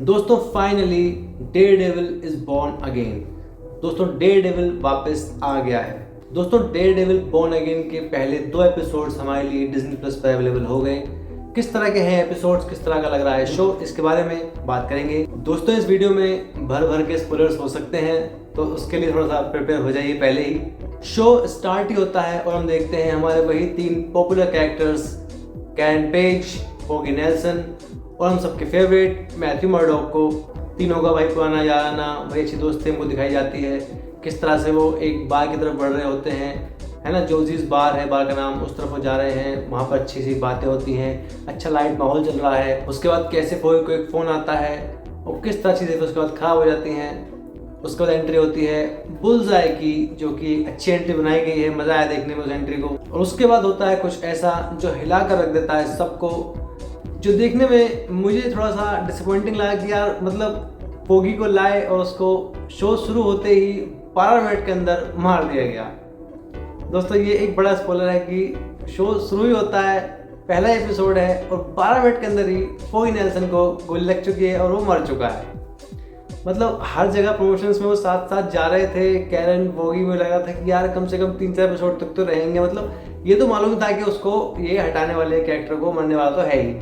दोस्तों finally Daredevil is born again. दोस्तों Daredevil वापस आ गया है। दोस्तों डेयरडेविल बॉर्न अगेन के पहले 2 एपिसोड्स हमारे लिए डिज्नी प्लस पर अवेलेबल हो गए। किस तरह के हैं एपिसोड्स, किस तरह का लग रहा है शो, इसके बारे में बात करेंगे। दोस्तों इस वीडियो में भर भर के स्पॉयलर्स हो सकते हैं, तो उसके लिए थोड़ा सा प्रिपेयर हो जाइए पहले ही। शो स्टार्ट ही होता है और हम देखते हैं हमारे वही 3 popular characters Karen Page, Foggy Nelson और हम सबके फेवरेट मैथ्यू मर्डॉक को, तीनों का भाई पुराना याराना, वही अच्छी दोस्ती हमको दिखाई जाती है। किस तरह से वो एक बार की तरफ बढ़ रहे होते हैं, है ना, जोजीज बार है, बार का नाम, उस तरफ वो जा रहे हैं। वहाँ पर अच्छी सी बातें होती हैं, अच्छा लाइट माहौल चल रहा है। उसके बाद कैसे फोगी को एक फ़ोन आता है और किस तरह चीज़ें उसके बाद ख़राब हो जाती हैं। उसके बाद एंट्री होती है बुल्सआई की, जो कि अच्छी एंट्री बनाई गई है, मज़ा आया देखने में उस एंट्री को। और उसके बाद होता है कुछ ऐसा जो हिला कर रख देता है सबको, जो देखने में मुझे थोड़ा सा डिसअपॉइंटिंग लगा कि यार मतलब फोगी को लाए और उसको शो शुरू होते ही 12 मिनट के अंदर मार दिया गया। दोस्तों ये एक बड़ा स्पॉइलर है कि शो शुरू ही होता है, पहला एपिसोड है और 12 मिनट के अंदर ही फोगी नेल्सन को गोली लग चुकी है और वो मर चुका है। मतलब हर जगह प्रमोशंस में वो साथ साथ जा रहे थे। कैरन फोगी में लगा था कि यार कम से कम 3-4 एपिसोड तक तो रहेंगे। मतलब ये तो मालूम था कि उसको ये हटाने वाले कैरेक्टर को मरने वाला तो है ही,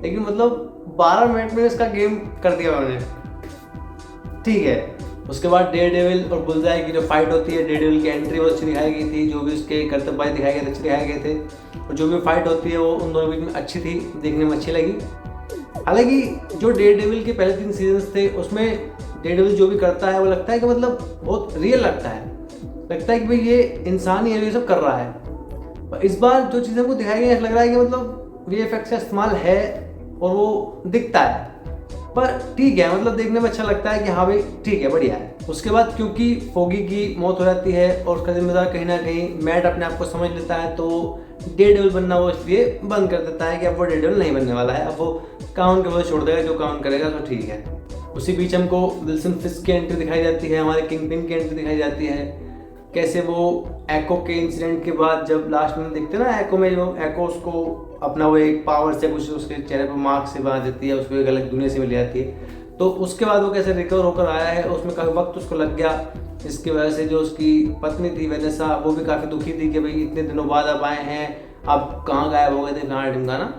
लेकिन मतलब 12 मिनट में इसका गेम कर दिया उन्होंने। ठीक है, उसके बाद डेयरडेविल और बुल्सआई की जो फाइट होती है, डेयरडेविल की एंट्री बहुत अच्छी दिखाई गई थी, जो भी उसके कर्तव्य दिखाए गए थे अच्छे दिखाए गए थे, और जो भी फाइट होती है वो उन दोनों बीच में अच्छी थी, देखने में अच्छी लगी। हालांकि जो डेयरडेविल के पहले 3 सीजन्स थे उसमें डेयरडेविल जो भी करता है वो लगता है कि मतलब बहुत रियल लगता है कि भाई ये इंसान ही है, ये सब कर रहा है। पर इस बार जो चीज़ें को दिखाई गई ऐसा लग रहा है कि मतलब VFX का इस्तेमाल है और वो दिखता है, पर ठीक है, मतलब देखने में अच्छा लगता है कि हाँ भाई ठीक है, बढ़िया है। उसके बाद क्योंकि फोगी की मौत हो जाती है और उसका जिम्मेदार कहीं ना कहीं मैट अपने आप को समझ लेता है, तो डेयरडेविल बनना वो इसलिए बंद कर देता है कि अब वो डेयरडेविल नहीं बनने वाला है, अब वो काउंट के वजह छोड़ देगा, जो काउंट करेगा तो ठीक है। उसी बीच हमको विल्सन फिस्क की एंट्री दिखाई जाती है, हमारे किंगपिन की एंट्री दिखाई जाती है। कैसे वो एको के इंसिडेंट के बाद जब लास्ट में देखते हैं ना, एको में जो एको उसको अपना वो एक पावर से कुछ उसके चेहरे पर मार्क से बना देती है, उसको एक अलग दुनिया से मिल जाती है, तो उसके बाद वो कैसे रिकवर होकर आया है, उसमें काफ़ी वक्त उसको लग गया। इसकी वजह से जो उसकी पत्नी थी वेनेसा, वो भी काफ़ी दुखी थी कि भाई इतने दिनों बाद आप आए हैं, आप कहाँ गायब हो गए थे, कहाँ ढिमकाना।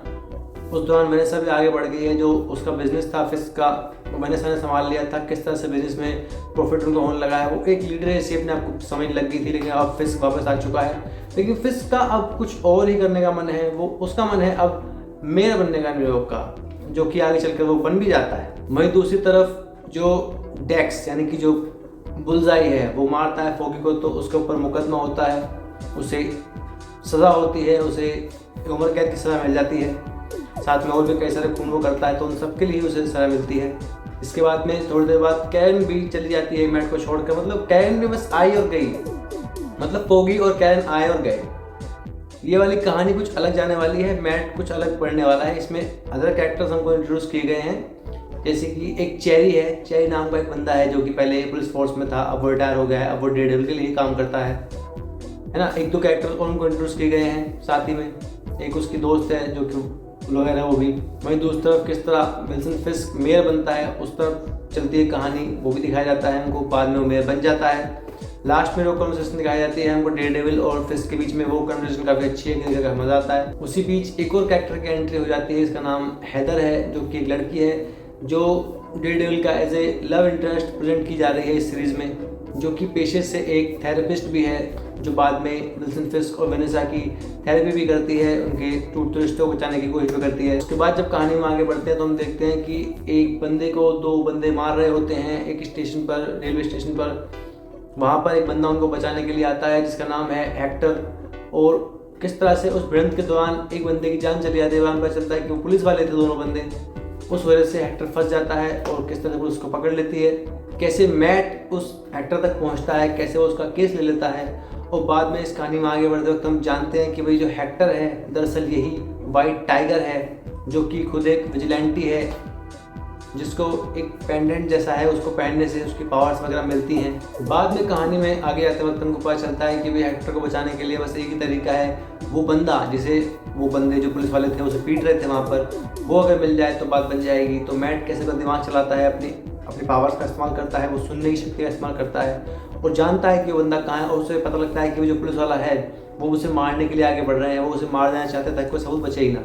उस दौरान वेनेसा भी आगे बढ़ गई है, जो उसका बिजनेस था फिस्क का, वेनेसा ने संभाल लिया था। किस तरह से बिजनेस में प्रॉफिट उनको होने लगा है, वो एक लीडर ऐसी अपने आपको समझ लग गई थी। लेकिन अब फिस्क वापस आ चुका है, लेकिन फिस्क का अब कुछ और ही करने का मन है। वो उसका मन है अब मेयर बनने का न्यूयॉर्क का, जो कि आगे चलकर वो बन भी जाता है। वहीं दूसरी तरफ जो डेक्स यानी कि जो बुल्सआई है वो मारता है फोगी को, तो उसके ऊपर मुकदमा होता है, उसे सज़ा होती है, उसे उम्र कैद की सज़ा मिल जाती है। साथ में और भी कई सारे खून वो करता है, तो उन सबके लिए उसे सज़ा मिलती है। इसके बाद में थोड़ी देर बाद कैरन भी चली जाती है मैट को छोड़कर। मतलब कैरन भी बस आई और गई, मतलब फोगी और कैरन आए और गए। ये वाली कहानी कुछ अलग जाने वाली है, मैट कुछ अलग पढ़ने वाला है। इसमें अदर कैरेक्टर्स हमको इंट्रोड्यूस किए गए हैं, जैसे कि एक चेरी है, चेरी नाम का एक बंदा है जो कि पहले पुलिस फोर्स में था, अब वो रिटायर हो गया है, अब वो डेयरडेविल के लिए काम करता है ना। 1-2 कैरेक्टर्स और उनको इंट्रोड्यूस किए गए हैं। साथ ही में एक उसकी दोस्त है जो कि ब्लॉगर है, वो भी। वहीं दूसरी तरफ किस तरह विल्सन फिस्क मेयर बनता है, उस तरफ चलती है कहानी, वो भी दिखाया जाता है हमको। बाद में वो मेयर बन जाता है। लास्ट में वो कन्वर्सेशन दिखाई जाती है हमको डेयरडेविल और फिस्क के बीच में, वो कन्वर्सेशन काफ़ी अच्छी है, किसी का मजा आता है। उसी बीच एक और कैरेक्टर की एंट्री हो जाती है, इसका नाम हैदर है, जो कि एक लड़की है जो डेयरडेविल का as a love interest present की जा रही है इस सीरीज़ में, जो कि पेशे से एक थेरेपिस्ट भी है, जो बाद में विल्सन फिस्क और वेनेसा की थेरेपी भी करती है, उनके टूटते रिश्तों को बचाने की कोशिश भी करती है। उसके बाद जब कहानी में आगे बढ़ते हैं तो हम देखते हैं कि एक बंदे को 2 बंदे मार रहे होते हैं एक स्टेशन पर, रेलवे स्टेशन पर। वहाँ पर एक बंदा उनको बचाने के लिए आता है जिसका नाम है हेक्टर, और किस तरह से उस भिड़ंत के दौरान एक बंदे की जान चली जाती है। वहाँ पता चलता है कि वो पुलिस वाले थे दोनों बंदे, उस वजह से हेक्टर फंस जाता है और किस तरह से पुलिस को पकड़ लेती है। कैसे मैट उस हेक्टर तक पहुँचता है, कैसे वो उसका केस ले लेता है, और बाद में इस कहानी में आगे बढ़ते वक्त हम जानते हैं कि भाई जो हेक्टर है दरअसल यही वाइट टाइगर है, जो कि खुद एक विजिलेंटी है, जिसको एक पेंडेंट जैसा है, उसको पहनने से उसकी पावर्स वगैरह मिलती हैं। बाद में कहानी में आगे आते वक्त हमको पता चलता है कि भाई हेक्टर को बचाने के लिए बस एक ही तरीका है, वो बंदा जिसे वो बंदे जो पुलिस वाले थे उसे पीट रहे थे वहाँ पर, वो अगर मिल जाए तो बात बन जाएगी। तो मैट कैसे का दिमाग चलाता है, अपनी पावर्स का इस्तेमाल करता है, वो सुनने की शक्ति का इस्तेमाल करता है और जानता है कि वो बंदा कहाँ है, और उसे पता लगता है कि वो जो पुलिस वाला है वो उसे मारने के लिए आगे बढ़ रहे हैं, वो उसे मार देना चाहते हैं ताकि कोई सबूत बचे ही ना।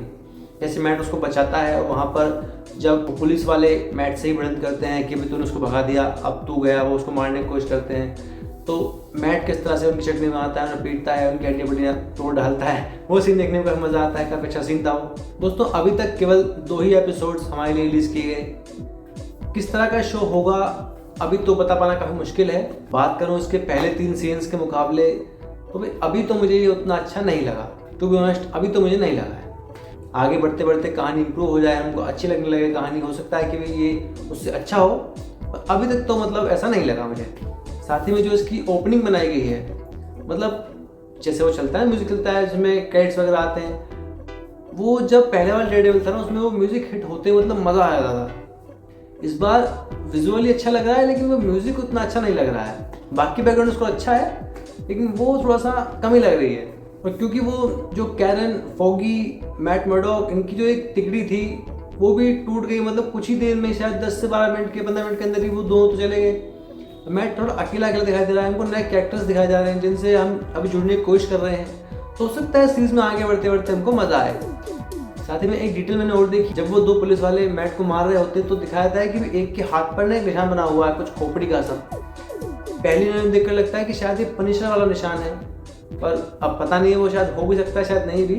जैसे मैट उसको बचाता है और वहाँ पर जब पुलिस वाले मैट से ही भिड़ंत करते हैं कि भाई तूने उसको भगा दिया, अब तू गया, वो उसको मारने की कोशिश करते हैं, तो मैट किस तरह से उनकी चटनी में आता है, उन्हें पीटता है, उनकी हड्डियाँ बड्डियाँ तोड़ डालता है, वो सीन देखने में काफ़ी मज़ा आता है, काफ़ी अच्छा सीन था वो। दोस्तों अभी तक केवल 2 ही एपिसोड्स हमारे लिए रिलीज़ किए गए। किस तरह का शो होगा अभी तो बता पाना काफ़ी मुश्किल है। बात करूँ इसके पहले 3 सीन्स के मुकाबले तो भाई अभी तो मुझे ये उतना अच्छा नहीं लगा, टू बी ऑनेस्ट अभी तो मुझे नहीं लगा है। आगे बढ़ते बढ़ते कहानी इंप्रूव हो जाए, हमको अच्छी लगने लगे कहानी, हो सकता है कि भाई ये उससे अच्छा हो, पर अभी तक तो मतलब ऐसा नहीं लगा मुझे। साथ ही में जो इसकी ओपनिंग बनाई गई है, मतलब जैसे वो चलता है म्यूजिक चलता है जिसमें कैट्स वगैरह आते हैं, वो जब पहले वाला डेयरडेविल था ना उसमें वो म्यूजिक हिट होते मतलब मज़ा आ जाता था। इस बार विजुअली अच्छा लग रहा है लेकिन वो म्यूजिक उतना अच्छा नहीं लग रहा है। बाकी बैकग्राउंड उसको अच्छा है लेकिन वो थोड़ा सा कमी लग रही है। और क्योंकि वो जो कैरन, फॉगी, मैट मर्डॉक, इनकी जो एक तिकड़ी थी वो भी टूट गई, मतलब कुछ ही देर में, शायद 10 से 12 मिनट के 15 मिनट के अंदर ही वो दोनों तो चले गए। मैट थोड़ा अकेला अकेला दिखाई दे रहा है, हमको नए कैरेक्टर्स दिखाए जा रहे हैं जिनसे हम अभी जुड़ने की कोशिश कर रहे हैं, तो हो सकता है सीरीज में आगे बढ़ते बढ़ते हमको मजा आए। साथ ही में एक डिटेल मैंने और देखी, जब वो 2 पुलिस वाले मैट को मार रहे होते तो दिखाया था कि एक के हाथ पर ना एक निशान बना हुआ है, कुछ खोपड़ी का सा। पहली नजर देखकर लगता है कि शायद ये पनिशर वाला निशान है, पर अब पता नहीं है, वो शायद हो भी सकता है शायद नहीं भी।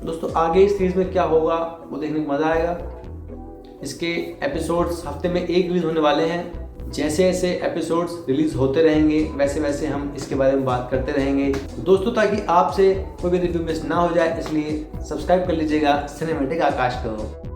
दोस्तों आगे इस सीरीज में क्या होगा वो देखने को मजा आएगा। इसके एपिसोड्स हफ्ते में 1 रिलीज होने वाले हैं। जैसे जैसे एपिसोड्स रिलीज होते रहेंगे वैसे वैसे हम इसके बारे में बात करते रहेंगे। दोस्तों ताकि आपसे कोई भी रिव्यू मिस ना हो जाए, इसलिए सब्सक्राइब कर लीजिएगा सिनेमैटिक आकाश को।